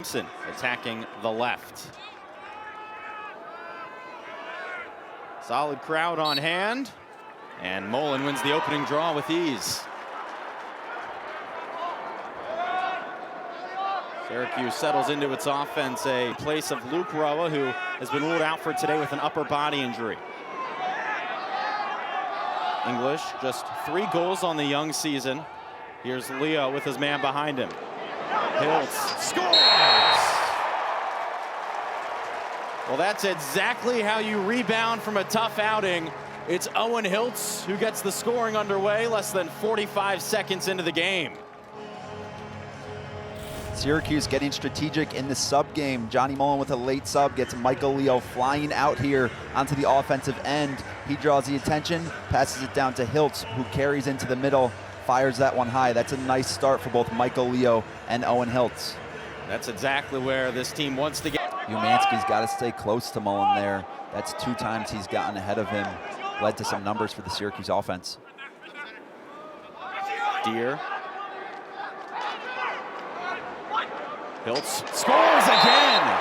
Thompson attacking the left. Solid crowd on hand, and Mullen wins the opening draw with ease. Syracuse settles into its offense, a place of Luke Roa, who has been ruled out for today with an upper body injury. English, just 3 goals on the young season. Here's Leo with his man behind him. Hiltz scores! Well, that's exactly how you rebound from a tough outing. It's Owen Hiltz who gets the scoring underway less than 45 seconds into the game. Syracuse getting strategic in the sub game. Johnny Mullen with a late sub gets Michael Leo flying out here onto the offensive end. He draws the attention, passes it down to Hiltz, who carries into the middle, fires that one high. That's a nice start for both Michael Leo and Owen Hiltz. That's exactly where this team wants to get. Umansky's got to stay close to Mullen there. That's 2 times he's gotten ahead of him. Led to some numbers for the Syracuse offense. Deer. Hiltz scores again.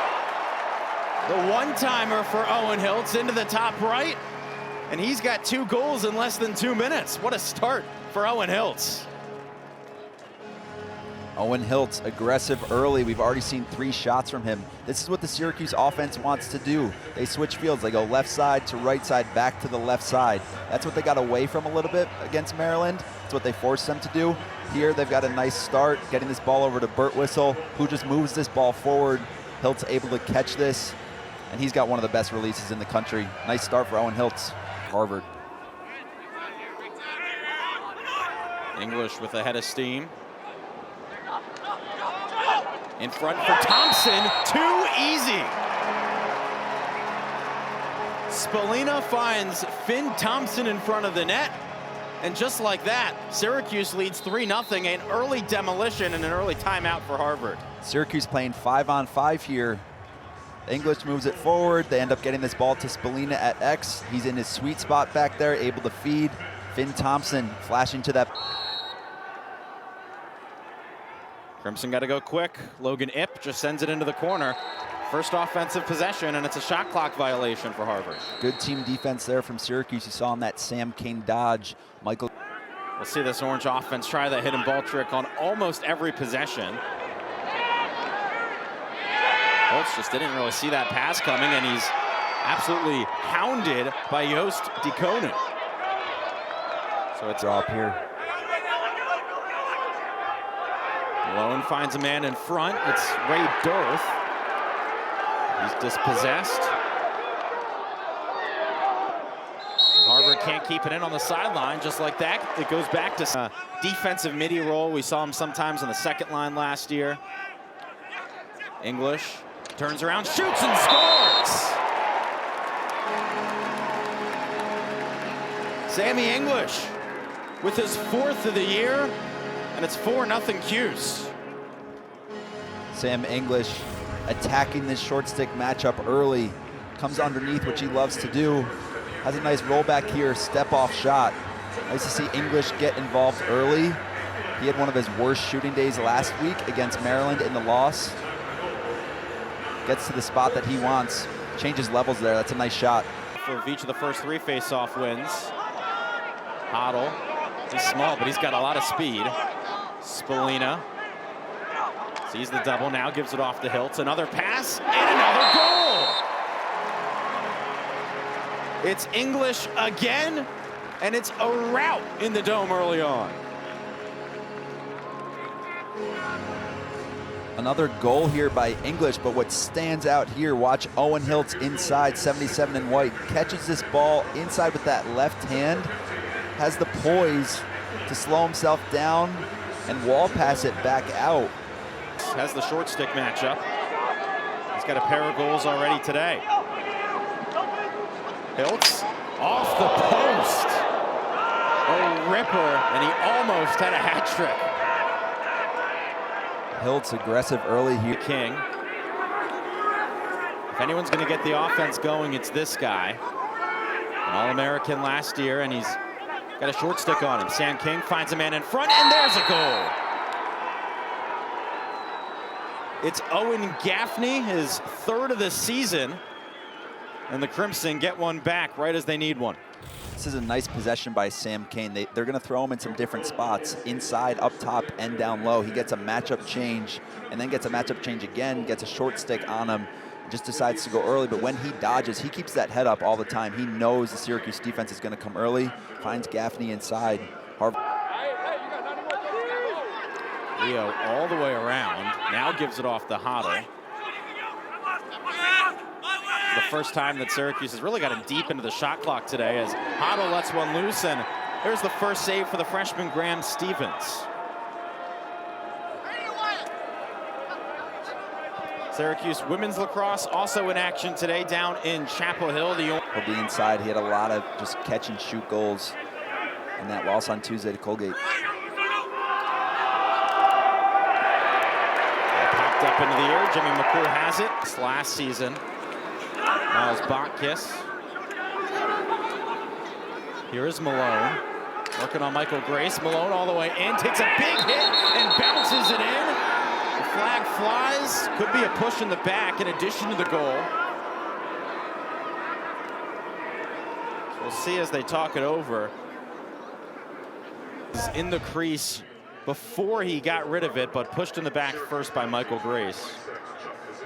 The one-timer for Owen Hiltz into the top right. And he's got 2 goals in less than 2 minutes. What a start for Owen Hiltz. Owen Hiltz, aggressive early. We've already seen 3 shots from him. This is what the Syracuse offense wants to do. They switch fields. They go left side to right side, back to the left side. That's what they got away from a little bit against Maryland. That's what they forced them to do. Here, they've got a nice start, getting this ball over to Burt Whistle, who just moves this ball forward. Hiltz able to catch this, and he's got one of the best releases in the country. Nice start for Owen Hiltz. Harvard. English with a head of steam. In front for Thompson, too easy. Spallina finds Finn Thompson in front of the net. And just like that, Syracuse leads 3-0, an early demolition and an early timeout for Harvard. Syracuse playing 5-on-5 here. English moves it forward. They end up getting this ball to Spallina at X. He's in his sweet spot back there, able to feed. Finn Thompson flashing to that. Crimson got to go quick. Logan Ipp just sends it into the corner. First offensive possession, and it's a shot clock violation for Harvard. Good team defense there from Syracuse. You saw on that Sam Kane dodge. Michael. We'll see this Orange offense try that hidden ball trick on almost every possession. Holtz just didn't really see that pass coming, and he's absolutely hounded by Joost Dekonen. So it's drop here. Malone finds a man in front. It's Ray Dorth. He's dispossessed. Harvard can't keep it in on the sideline. Just like that, it goes back to defensive midi role. We saw him sometimes on the second line last year. English turns around, shoots and scores! Sammy English with his 4th of the year, and it's 4-0 Cuse. Sam English attacking this short stick matchup early. Comes underneath, which he loves to do. Has a nice rollback here, step off shot. Nice to see English get involved early. He had one of his worst shooting days last week against Maryland in the loss. Gets to the spot that he wants. Changes levels there, that's a nice shot. For each of the first 3 face-off wins. Hoddle, he's small, but he's got a lot of speed. Spallina sees the double, now gives it off to Hiltz. Another pass, and another goal! It's English again, and it's a rout in the Dome early on. Another goal here by English, but what stands out here, watch Owen Hiltz inside, 77 in white, catches this ball inside with that left hand, has the poise to slow himself down and wall pass it back out. Has the short stick matchup. He's got a pair of goals already today. Hiltz off the post. A ripper, and he almost had a hat trick. Hiltz aggressive early here. King. If anyone's going to get the offense going, it's this guy. An All-American last year, and he's got a short stick on him. Sam King finds a man in front, and there's a goal. It's Owen Gaffney, his third of the season. And the Crimson get one back right as they need one. This is a nice possession by Sam Kane. They're going to throw him in some different spots, inside, up top, and down low. He gets a matchup change, and then gets a matchup change again, gets a short stick on him, just decides to go early. But when he dodges, he keeps that head up all the time. He knows the Syracuse defense is going to come early, finds Gaffney inside. Leo all the way around, now gives it off to Hoddle. The first time that Syracuse has really gotten deep into the shot clock today as Hoddle lets one loose, and there's the first save for the freshman Graham Stevens. Syracuse women's lacrosse also in action today down in Chapel Hill. He'll be inside. He had a lot of just catch and shoot goals in that loss on Tuesday to Colgate. Popped up into the air. Jimmy McCool has it. This last season. Miles Botkiss. Here is Malone. Working on Michael Grace. Malone all the way in. Takes a big hit and bounces it in. The flag flies. Could be a push in the back in addition to the goal. So we'll see as they talk it over. He's in the crease before he got rid of it, but pushed in the back first by Michael Grace.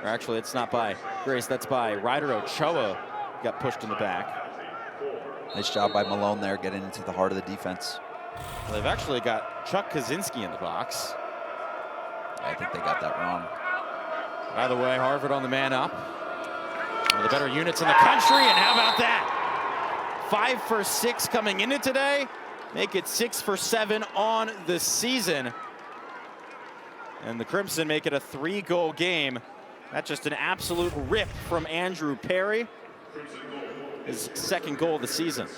Or actually, it's not by Grace, that's by Ryder Ochoa. Got pushed in the back. Nice job by Malone there, getting into the heart of the defense. Well, they've actually got Chuck Kaczynski in the box. I think they got that wrong. By the way, Harvard on the man up. One of the better units in the country, and how about that? 5 for 6 coming into today. Make it 6 for 7 on the season. And the Crimson make it a 3-goal game. That's just an absolute rip from Andrew Perry. His second goal of the season.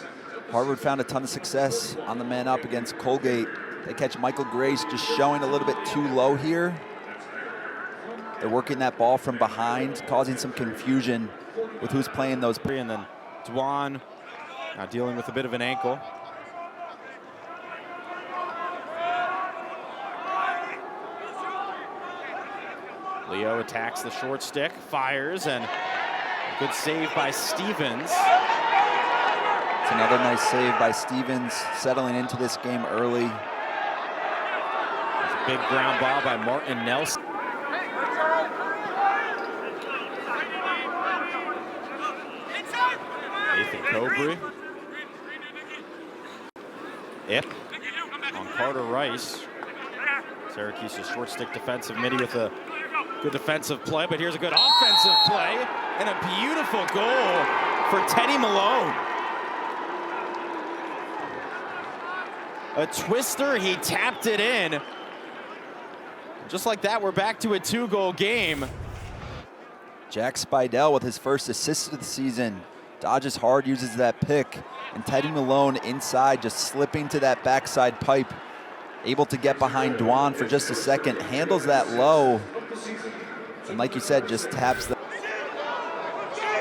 Harvard found a ton of success on the man up against Colgate. They catch Michael Grace just showing a little bit too low here. They're working that ball from behind, causing some confusion with who's playing those. And then Dwan now dealing with a bit of an ankle. Leo attacks the short stick, fires, and a good save by Stevens. It's another nice save by Stevens, settling into this game early. There's a big ground ball by Martin Nelson. Nathan Cobry. Ip on Carter Rice. Syracuse's short stick defensive midi with a good defensive play, but here's a good offensive play and a beautiful goal for Teddy Malone. A twister, he tapped it in. Just like that, we're back to a 2-goal game. Jack Spidell with his first assist of the season. Dodges hard, uses that pick, and Teddy Malone inside, just slipping to that backside pipe. Able to get behind Dwan for just a second, handles that low, and like you said, just taps the...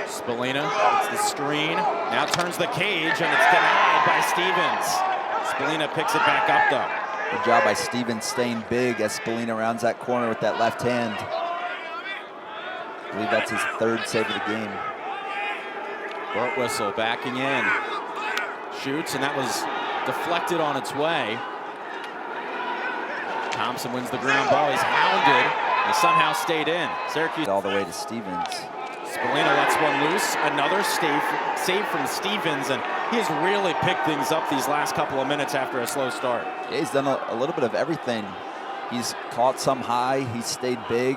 Spallina, it's the screen, now turns the cage, and it's denied by Stevens. Spallina picks it back up, though. Good job by Stevens staying big as Spallina rounds that corner with that left hand. I believe that's his 3rd save of the game. Burt Whistle backing in. Shoots, and that was deflected on its way. Thompson wins the ground ball. He's hounded. He somehow stayed in. Syracuse all the way to Stevens. Spallina lets one loose. Another save from Stevens, and he has really picked things up these last couple of minutes after a slow start. Yeah, he's done a little bit of everything. He's caught some high. He's stayed big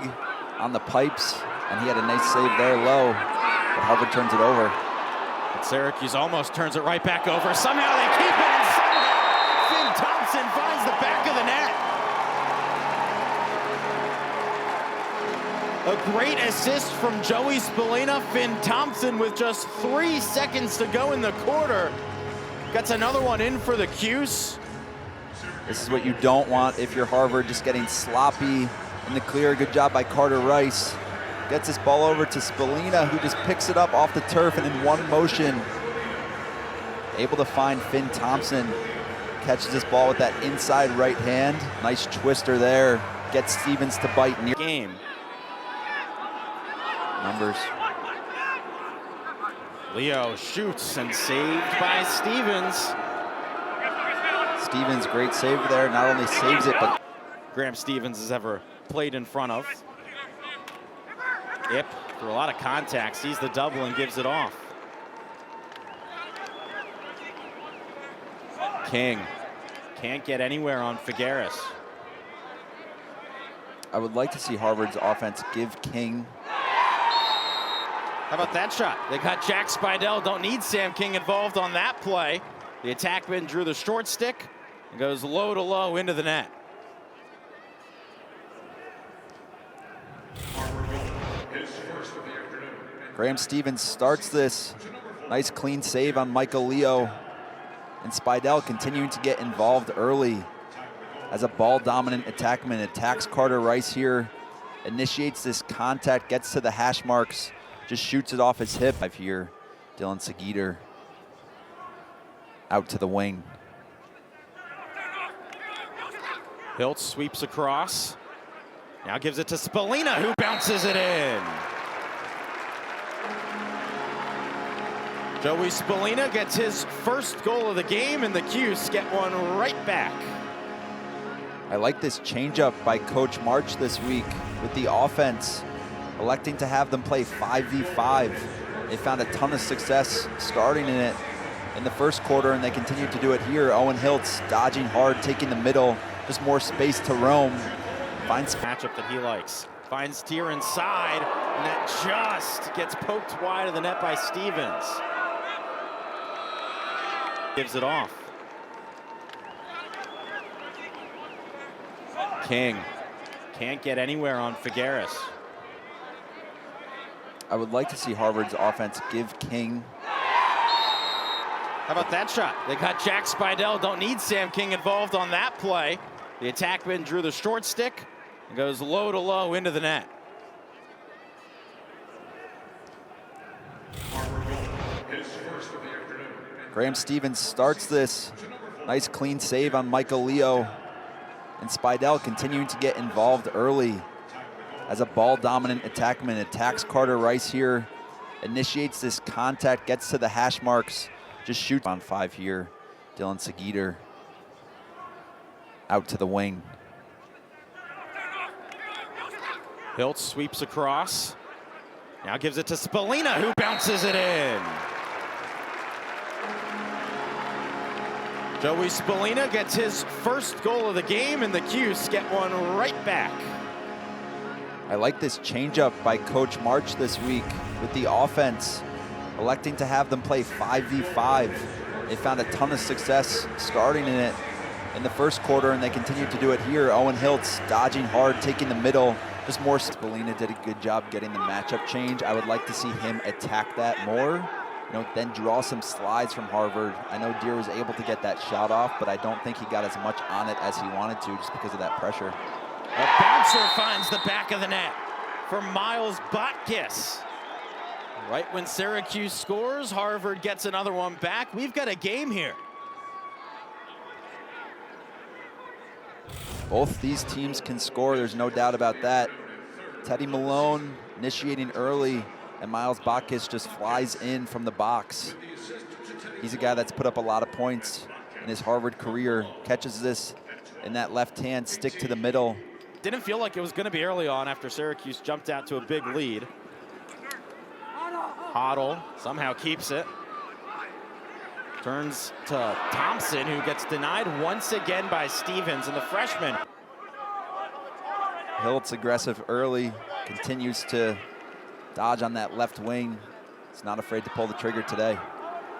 on the pipes, and he had a nice save there low, but Harvard turns it over. But Syracuse almost turns it right back over. Somehow they keep it, and somehow Finn Thompson finds the back of the net. A great assist from Joey Spallina. Finn Thompson with just 3 seconds to go in the quarter gets another one in for the Cuse. This is what you don't want if you're Harvard, just getting sloppy in the clear. Good job by Carter Rice. Gets this ball over to Spallina, who just picks it up off the turf and in one motion, able to find Finn Thompson. Catches this ball with that inside right hand. Nice twister there. Gets Stevens to bite near. Game. numbers. Leo shoots and saved by Stevens. Stevens, great save there. Not only saves it, but Graham Stevens has ever played in front of. Ip, through a lot of contact, sees the double and gives it off. King can't get anywhere on Figueres. I would like to see Harvard's offense give King. How about that shot? They got Jack Spidell. Don't need Sam King involved on that play. The attackman drew the short stick and goes low to low into the net. Graham Stevens starts this. Nice clean save on Michael Leo. And Spidell continuing to get involved early as a ball-dominant attackman. Attacks Carter Rice here. Initiates this contact, gets to the hash marks. Just shoots it off his hip. Here, Dylan Seguider out to the wing. Hiltz sweeps across. Now gives it to Spallina, who bounces it in. Joey Spallina gets his first goal of the game, and the Cuse get one right back. I like this changeup by Coach March this week with the offense electing to have them play 5v5. They found a ton of success starting in it in the first quarter, and they continue to do it here. Owen Hiltz dodging hard, taking the middle, just more space to roam. Finds matchup that he likes. Finds Tier inside, and that just gets poked wide of the net by Stevens. Gives it off. King can't get anywhere on Figueres. I would like to see Harvard's offense give King. How about that shot? They got Jack Spidell. Don't need Sam King involved on that play. The attackman drew the short stick and goes low to low into the net. Graham Stevens starts this. Nice clean save on Michael Leo. And Spidell continuing to get involved early as a ball-dominant attackman. Attacks Carter Rice here. Initiates this contact, gets to the hash marks. Just shoots on 5 here. Dylan Seguider out to the wing. Hiltz sweeps across. Now gives it to Spallina, who bounces it in. Joey Spallina gets his first goal of the game, and the Cuse get one right back. I like this changeup by Coach March this week with the offense electing to have them play 5v5. They found a ton of success starting in it in the first quarter, and they continue to do it here. Owen Hiltz dodging hard, taking the middle. Just more. Spallina did a good job getting the matchup change. I would like to see him attack that more. Then draw some slides from Harvard. I know Deere was able to get that shot off, but I don't think he got as much on it as he wanted to just because of that pressure. A bouncer finds the back of the net for Miles Botkiss. Right when Syracuse scores, Harvard gets another one back. We've got a game here. Both these teams can score, there's no doubt about that. Teddy Malone initiating early, and Miles Botkiss just flies in from the box. He's a guy that's put up a lot of points in his Harvard career. Catches this in that left hand, stick to the middle. Didn't feel like it was going to be early on after Syracuse jumped out to a big lead. Hoddle somehow keeps it. Turns to Thompson, who gets denied once again by Stevens, and the freshman. Hiltz aggressive early, continues to dodge on that left wing. He's not afraid to pull the trigger today.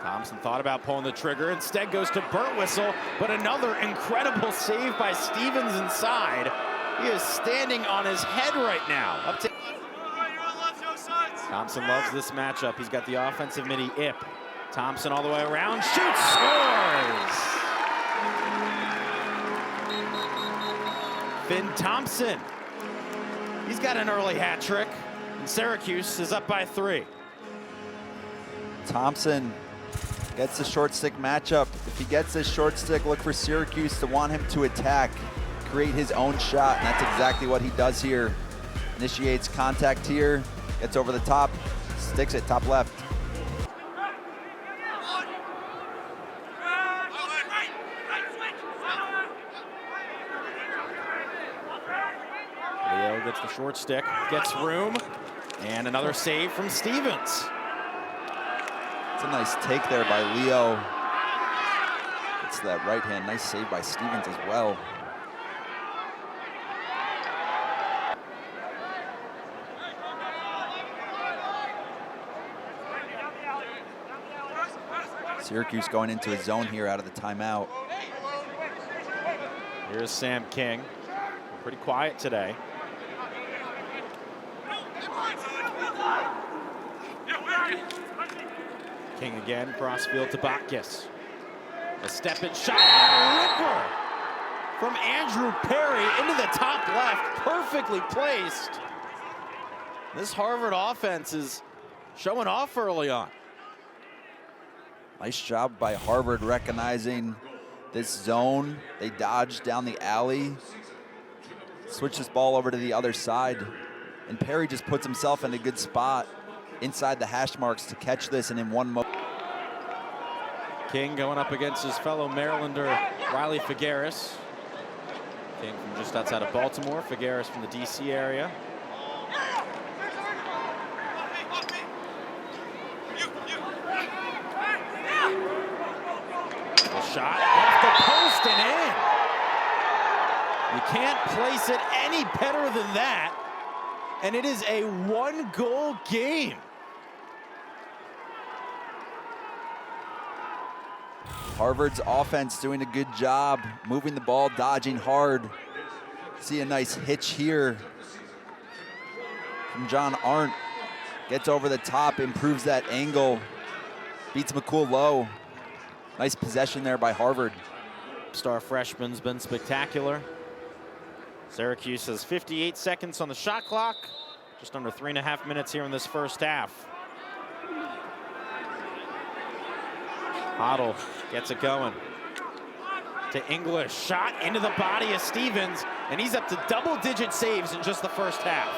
Thompson thought about pulling the trigger, instead goes to Burtwhistle, but another incredible save by Stevens inside. He is standing on his head right now. Up to Thompson loves this matchup. He's got the offensive midi Ip. Thompson all the way around, shoots, scores! Finn Thompson. He's got an early hat trick, and Syracuse is up by 3. Thompson gets the short stick matchup. If he gets this short stick, look for Syracuse to want him to attack, create his own shot, and that's exactly what he does here. Initiates contact here, Gets over the top, sticks it, top left. Leo gets the short stick, gets room, and another save from Stevens. It's a nice take there by Leo. Gets that right hand, nice save by Stevens as well. Syracuse going into a zone here out of the timeout. Here's Sam King. Pretty quiet today. King again, crossfield to Bacchus. A step-in shot, and a ripper from Andrew Perry into the top left, perfectly placed. This Harvard offense is showing off early on. Nice job by Harvard recognizing this zone. They dodged down the alley, switch this ball over to the other side, and Perry just puts himself in a good spot inside the hash marks to catch this, and in one moment. King going up against his fellow Marylander, Riley Figueres. King from just outside of Baltimore, Figueres from the DC area. The shot off the post and in. You can't place it any better than that. And it is a one-goal game. Harvard's offense doing a good job, moving the ball, dodging hard. See a nice hitch here from John Arndt. Gets over the top, improves that angle, beats McCool low. Nice possession there by Harvard. Star freshman's been spectacular. Syracuse has 58 seconds on the shot clock. Just under 3.5 minutes here in this first half. Hoddle gets it going. To English, shot into the body of Stevens, and he's up to double-digit saves in just the first half.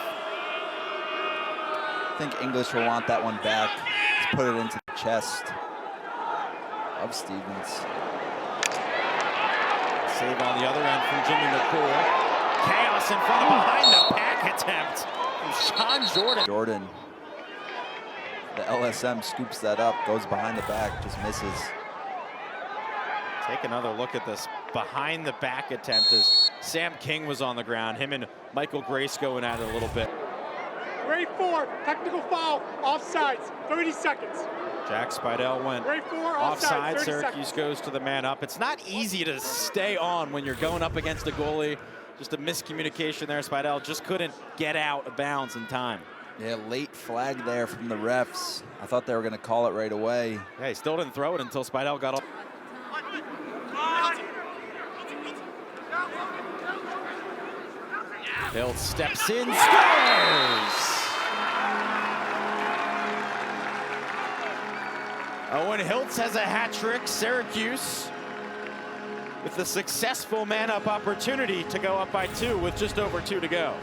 I think English will want that one back. Let's put it into the chest of Stevens. Save on the other end from Jimmy McCool. Chaos in front of behind the back attempt from Sean Jordan. The LSM scoops that up, goes behind the back, just misses. Take another look at this behind the back attempt as Sam King was on the ground. Him and Michael Grace going at it a little bit. Grade 4, technical foul, offsides, 30 seconds. Jack Spidell went offside. Syracuse seconds. goes to the man up. It's not easy to stay on when you're going up against a goalie. Just a miscommunication there. Spidell just couldn't get out of bounds in time. Yeah, late flag there from the refs. I thought they were going to call it right away. Yeah, he still didn't throw it until Spidell got up. Hill steps in, scores! Owen Hiltz has a hat trick. Syracuse with the successful man-up opportunity to go up by 2 with just over 2 to go.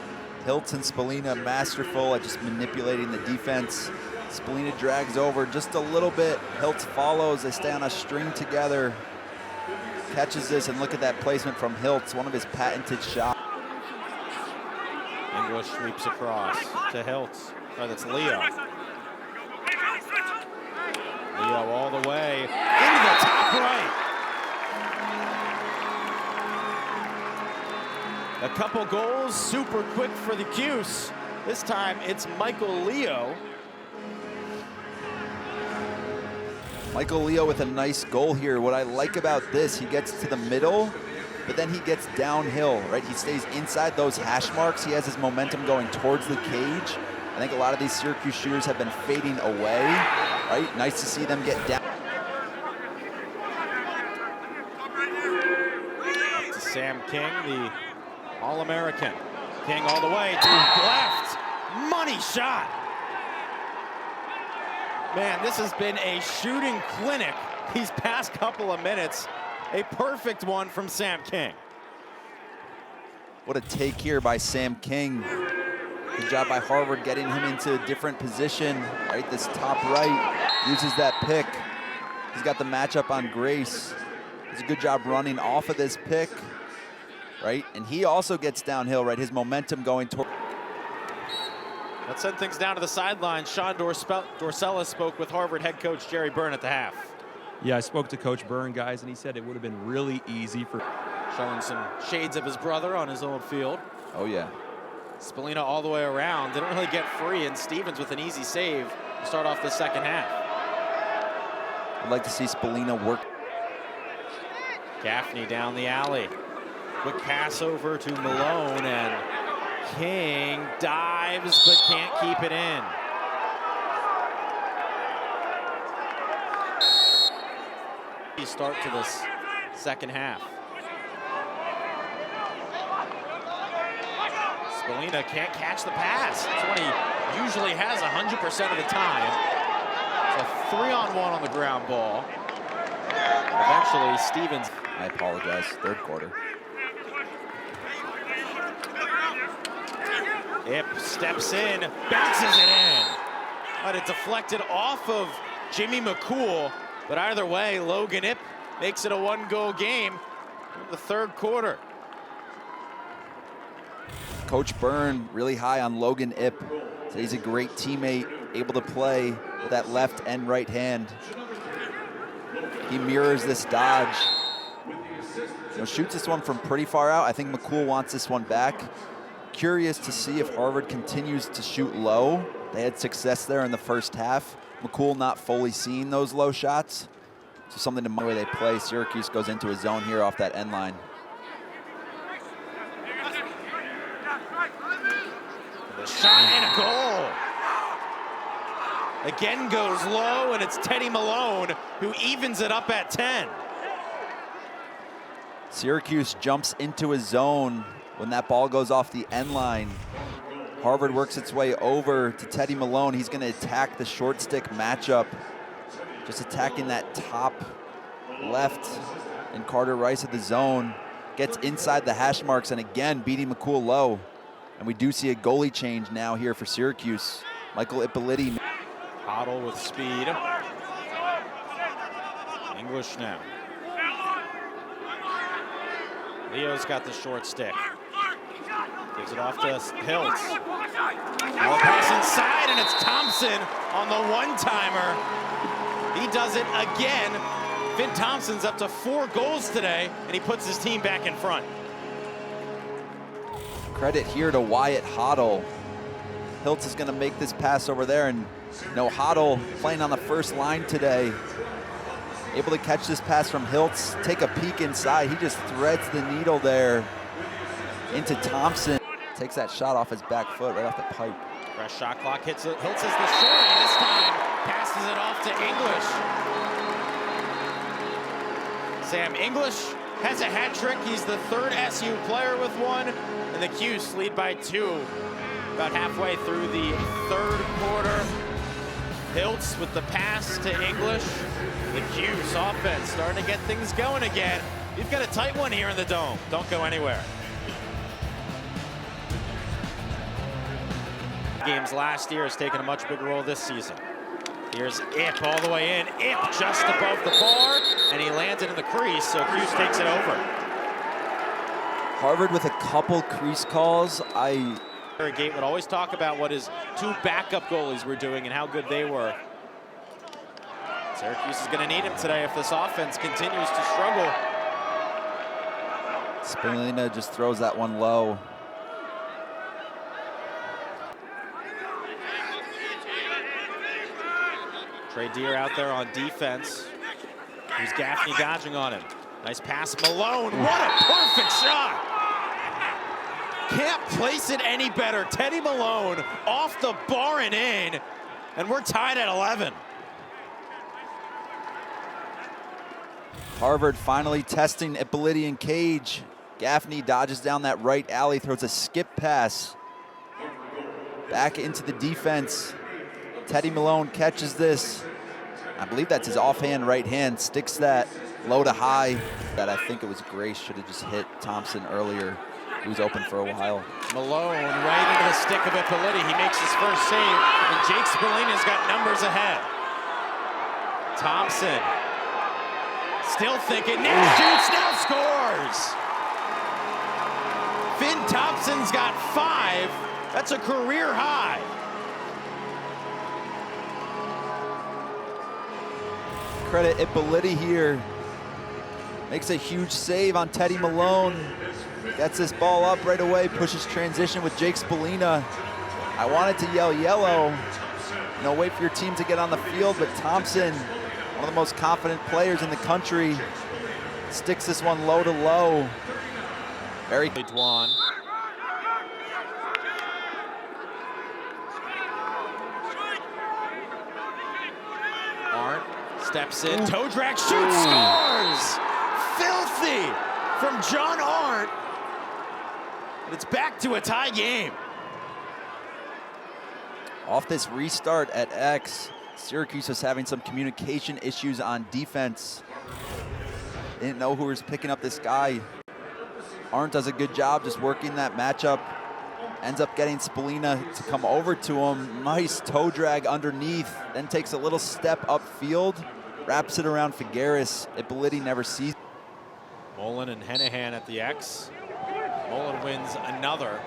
Hiltz and Spallina masterful at just manipulating the defense. Spallina drags over just a little bit. Hiltz follows. They stay on a string together. Catches this, and look at that placement from Hiltz, one of his patented shots. English sweeps across to Hiltz. Oh, that's Leo. Leo all the way into the top right. A couple goals, super quick for the Cuse. This time it's Michael Leo. Michael Leo with a nice goal here. What I like about this, he gets to the middle, but then he gets downhill, right? He stays inside those hash marks. He has his momentum going towards the cage. I think a lot of these Syracuse shooters have been fading away, right? Nice to see them get down. To Sam King, the All-American. King all the way to left. Money shot. Man, this has been a shooting clinic these past couple of minutes. A perfect one from Sam King. What a take here by Sam King. Good job by Harvard getting him into a different position, right? This top right, uses that pick. He's got the matchup on Grace. Does a good job running off of this pick, right? And he also gets downhill, right? His momentum going toward. Let's send things down to the sideline. Sean Dorsella spoke with Harvard head coach Jerry Byrne at the half. Yeah, I spoke to Coach Byrne, guys, and he said it would have been really easy for. Showing some shades of his brother on his old field. Oh, yeah. Spallina all the way around. Didn't really get free, and Stevens with an easy save to start off the second half. I'd like to see Spallina work. Gaffney down the alley. Quick pass over to Malone, and King dives but can't keep it in. Start to this second half. Spallina can't catch the pass. That's what he usually has 100% of the time. It's a 3-on-1 on the ground ball. Eventually, Stevens. I apologize, third quarter. Ip steps in, bounces it in. But it deflected off of Jimmy McCool. But either way, Logan Ip makes it a 1-goal game in the third quarter. Coach Byrne really high on Logan Ip. So he's a great teammate, able to play with that left and right hand. He mirrors this dodge. You know, shoots this one from pretty far out. I think McCool wants this one back. Curious to see if Harvard continues to shoot low. They had success there in the first half. McCool not fully seeing those low shots. So something to the way they play. Syracuse goes into a zone here off that end line. The shot and a goal. Again goes low, and it's Teddy Malone who evens it up at 10. Syracuse jumps into a zone when that ball goes off the end line. Harvard works its way over to Teddy Malone. He's going to attack the short stick matchup, just attacking that top left, and Carter Rice at the zone gets inside the hash marks, and again beating McCool low. And we do see a goalie change now here for Syracuse. Michael Ippoliti. Hoddle with speed. English now. Leo's got the short stick. Gives it off to Hiltz. Now a pass inside, and it's Thompson on the one-timer. He does it again. Finn Thompson's up to 4 goals today, and he puts his team back in front. Credit here to Wyatt Hoddle. Hiltz is going to make this pass over there, and no, Hoddle playing on the first line today. Able to catch this pass from Hiltz, take a peek inside. He just threads the needle there into Thompson. Takes that shot off his back foot, right off the pipe. Fresh shot clock hits it. Hiltz is the shorty. This time passes it off to English. Sam English has a hat trick. He's the 3rd SU player with one, and the Cuse lead by 2. About halfway through the 3rd quarter. Hiltz with the pass to English. The Cuse offense starting to get things going again. You've got a tight one here in the Dome. Don't go anywhere. Games last year has taken a much bigger role this season. Here's Ip all the way in. Ip just above the bar, and he lands it in the crease, so Cuse takes it over. Harvard with a couple crease calls. Gate would always talk about what his 2 backup goalies were doing and how good they were. Syracuse is going to need him today if this offense continues to struggle. Spallina just throws that one low. Trey Deer out there on defense. Here's Gaffney dodging on him. Nice pass, Malone. What a perfect shot! Can't place it any better. Teddy Malone off the bar and in, and we're tied at 11. Harvard finally testing Ippoliti in cage. Gaffney dodges down that right alley, throws a skip pass. Back into the defense. Teddy Malone catches this. I believe that's his offhand right hand, sticks that low to high. That I think it was Grace, should have just hit Thompson earlier. He was open for a while. Malone right into the stick of Ippoliti. He makes his first save, and Jake Spallina's got numbers ahead. Thompson still thinking, now shoots, now scores! Finn Thompson's got 5. That's a career high. Credit Ippoliti here. Makes a huge save on Teddy Malone. Gets this ball up right away, pushes transition with Jake Spallina. I wanted to yell yellow. You know, wait for your team to get on the field, but Thompson, one of the most confident players in the country, sticks this one low to low. Very Dwan. Arndt steps in, toe drag, shoots, scores! Filthy from John Arndt. And it's back to a tie game. Off this restart at X, Syracuse was having some communication issues on defense. Didn't know who was picking up this guy. Arndt does a good job just working that matchup. Ends up getting Spallina to come over to him. Nice toe drag underneath, then takes a little step upfield, wraps it around Figueres. Ippoliti never sees. Mullen and Hennehan at the X. Mullen wins another,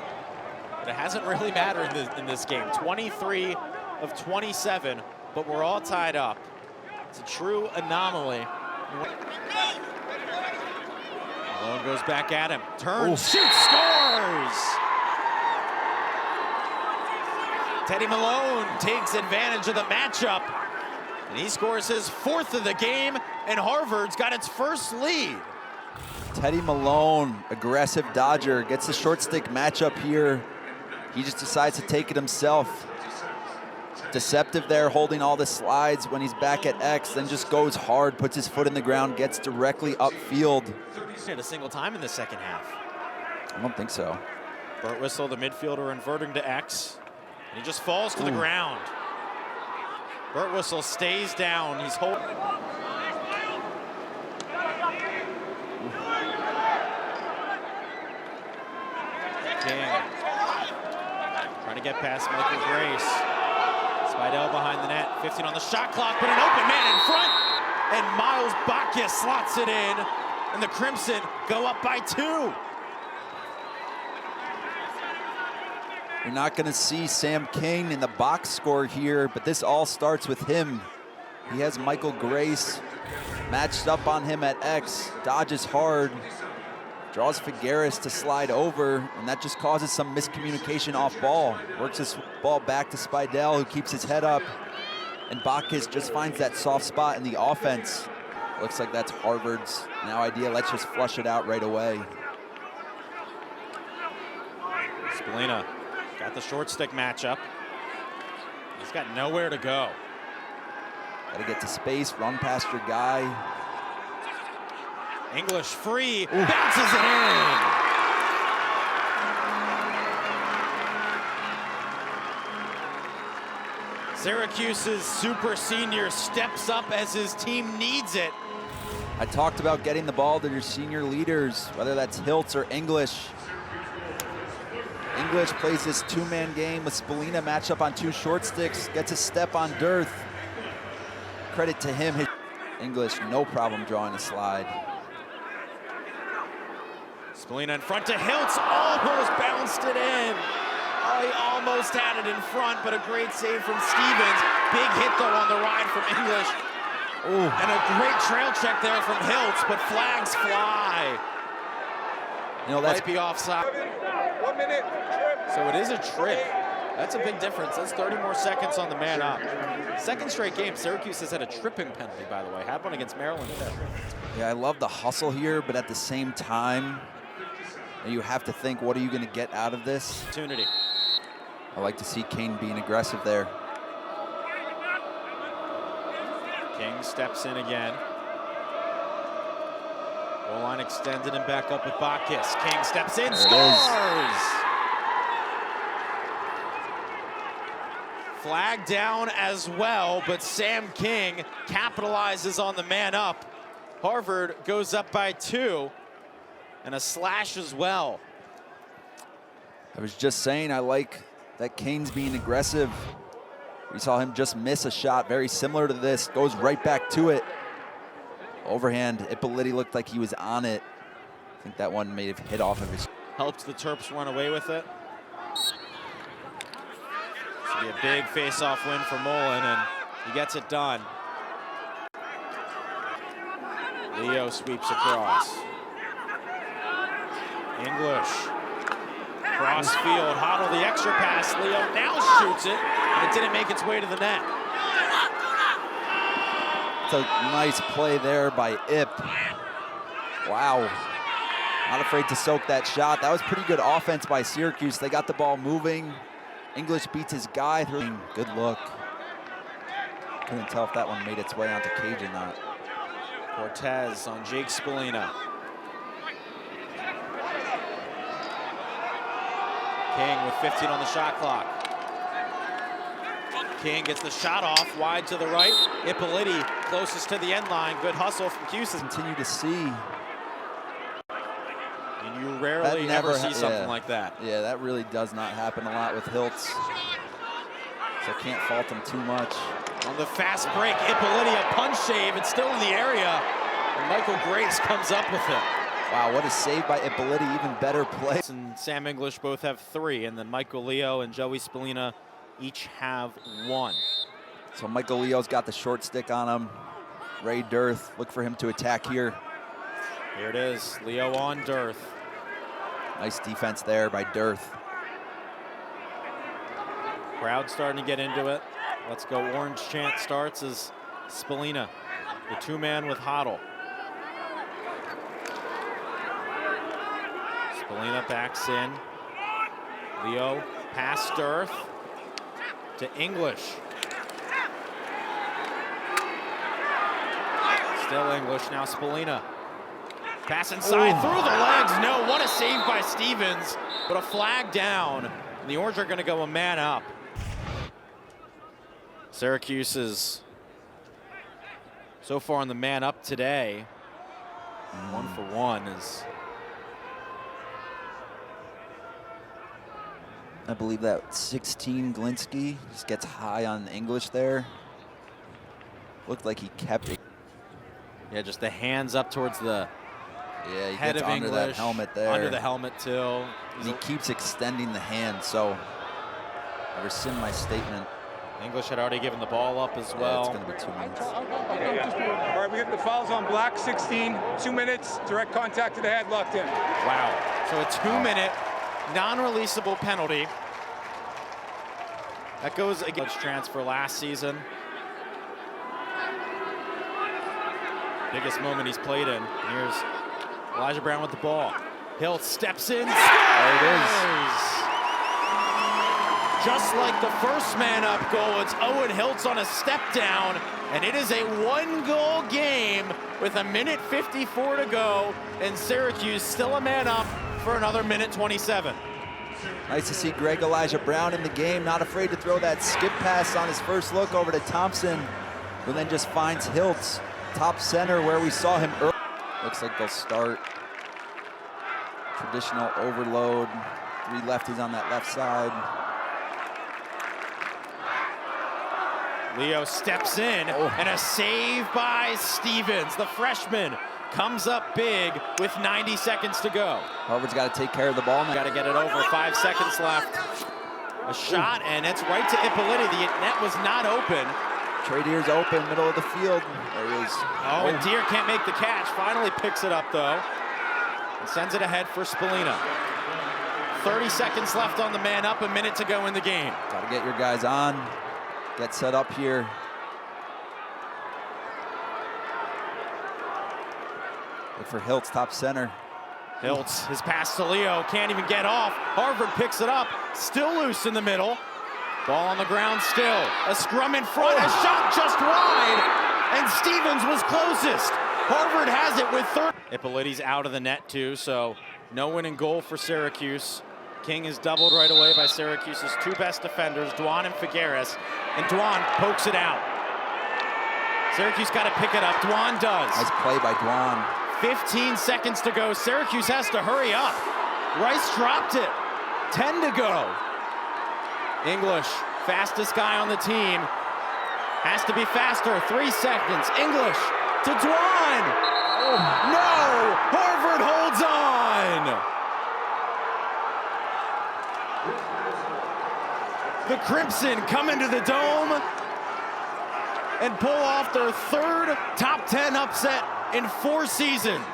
but it hasn't really mattered in this game. 23 of 27, but we're all tied up. It's a true anomaly. Malone goes back at him, turns, shoots, scores! Teddy Malone takes advantage of the matchup, and he scores his 4th of the game, and Harvard's got its first lead. Teddy Malone, aggressive Dodger, gets the short stick matchup here. He just decides to take it himself. Deceptive there, holding all the slides when he's back at X, then just goes hard, puts his foot in the ground, gets directly upfield. Hit a single time in the second half. I don't think so. Burt Whistle, the midfielder, inverting to X. And he just falls to the ground. Burt Whistle stays down. He's holding. King trying to get past Michael Grace. Spidell behind the net, 15 on the shot clock, but an open man in front. And Miles Bacchus slots it in. And the Crimson go up by 2. You're not gonna see Sam King in the box score here, but this all starts with him. He has Michael Grace matched up on him at X, dodges hard, draws Figueres to slide over, and that just causes some miscommunication off ball. Works this ball back to Spidell, who keeps his head up, and Bacchus just finds that soft spot in the offense. Looks like that's Harvard's now idea. Let's just flush it out right away. Spallina got the short stick matchup. He's got nowhere to go. Gotta get to space, run past your guy. English free, bounces it in. Syracuse's super senior steps up as his team needs it. I talked about getting the ball to your senior leaders, whether that's Hiltz or English. English plays this 2-man game with Spallina matched up on 2 short sticks, gets a step on Dearth. Credit to him. English, no problem drawing a slide. Spallina in front to Hiltz, almost bounced it in. Oh, he almost had it in front, but a great save from Stevens. Big hit though on the ride from English. Ooh. And a great trail check there from Hiltz, but flags fly. You know, that's might be offside. 1 minute. So it is a trip. That's a big difference. That's 30 more seconds on the man up. Second straight game, Syracuse has had a tripping penalty, by the way. Had one against Maryland too. Yeah, I love the hustle here, but at the same time, you have to think, what are you going to get out of this? Opportunity. I like to see Kane being aggressive there. King steps in again. Goal line extended and back up with Bacchus. King steps in, scores! Flag down as well, but Sam King capitalizes on the man up. Harvard goes up by 2, and a slash as well. I was just saying, I like that Kane's being aggressive. We saw him just miss a shot very similar to this. Goes right back to it. Overhand, Ippoliti looked like he was on it. I think that one may have hit off of his. Helped the Terps run away with it. Should be a big face-off win for Mullen, and he gets it done. Leo sweeps across. English. Cross field, Hoddle the extra pass. Leo now shoots it, and it didn't make its way to the net. It's a nice play there by Ip. Wow. Not afraid to soak that shot. That was pretty good offense by Syracuse. They got the ball moving. English beats his guy through. Good look. Couldn't tell if that one made its way onto cage or not. Cortez on Jake Spallina. King with 15 on the shot clock. King gets the shot off, wide to the right. Ippoliti closest to the end line. Good hustle from Houston. Continue to see. And you rarely ever see something like that. Yeah, that really does not happen a lot with Hiltz. So I can't fault him too much. On the fast break, Ippoliti a punch save. It's still in the area. And Michael Grace comes up with it. Wow, what a save by Ippoliti, even better play. And Sam English both have 3, and then Michael Leo and Joey Spallina each have 1. So Michael Leo's got the short stick on him. Ray Dearth, look for him to attack here. Here it is, Leo on Dearth. Nice defense there by Dearth. Crowd starting to get into it. Let's go orange chant starts as Spallina, the 2-man with Hoddle. Spallina backs in. Leo past Dearth to English. Still English, now Spallina. Pass inside, through the legs. No, what a save by Stevens, but a flag down. And the Orange are gonna go a man up. Syracuse is so far on the man up today. 1 for 1 is. I believe that 16 Glinsky just gets high on English there. Looked like he kept it. Yeah, just the hands up towards the he head gets of under English. that helmet there. Under the helmet too. And he keeps extending the hand, so I rescind my statement. English had already given the ball up as well. Yeah, it's gonna be 2 minutes. All right, we got the fouls on black, 16, 2 minutes, direct contact to the head, locked in. Wow, so a 2-minute non-releasable penalty. That goes against transfer last season. Biggest moment he's played in. Here's Elijah Brown with the ball. Hill steps in. There it is. Just like the first man up goal, it's Owen Hiltz on a step down, and it is a 1-goal game with 1:54 to go, and Syracuse still a man up for another 1:27. Nice to see Greg Elijah Brown in the game, not afraid to throw that skip pass on his first look over to Thompson, who then just finds Hiltz, top center where we saw him earlier. Looks like they'll start traditional overload. 3 lefties on that left side. Leo steps in, and a save by Stevens. The freshman comes up big with 90 seconds to go. Harvard's got to take care of the ball now. Got to get it over, 5 seconds left. A shot, and it's right to Ippoliti. The net was not open. Trey Deer's open, middle of the field. There he is. Oh, and Deer can't make the catch. Finally picks it up, though, and sends it ahead for Spallina. 30 seconds left on the man up, a minute to go in the game. Got to get your guys on. Get set up here. Look for Hiltz, top center. Hiltz, his pass to Leo, can't even get off. Harvard picks it up, still loose in the middle. Ball on the ground still. A scrum in front, a shot just wide, and Stevens was closest. Harvard has it with 30. Ippoliti's out of the net too, so no winning goal for Syracuse. King is doubled right away by Syracuse's 2 best defenders, Dwan and Figueres, and Dwan pokes it out. Syracuse got to pick it up. Dwan does. Nice play by Dwan. 15 seconds to go. Syracuse has to hurry up. Rice dropped it. 10 to go. English, fastest guy on the team. Has to be faster, 3 seconds. English to Dwan. Oh, no, Harvard holds on. The Crimson come into the Dome and pull off their 3rd top 10 upset in 4 seasons.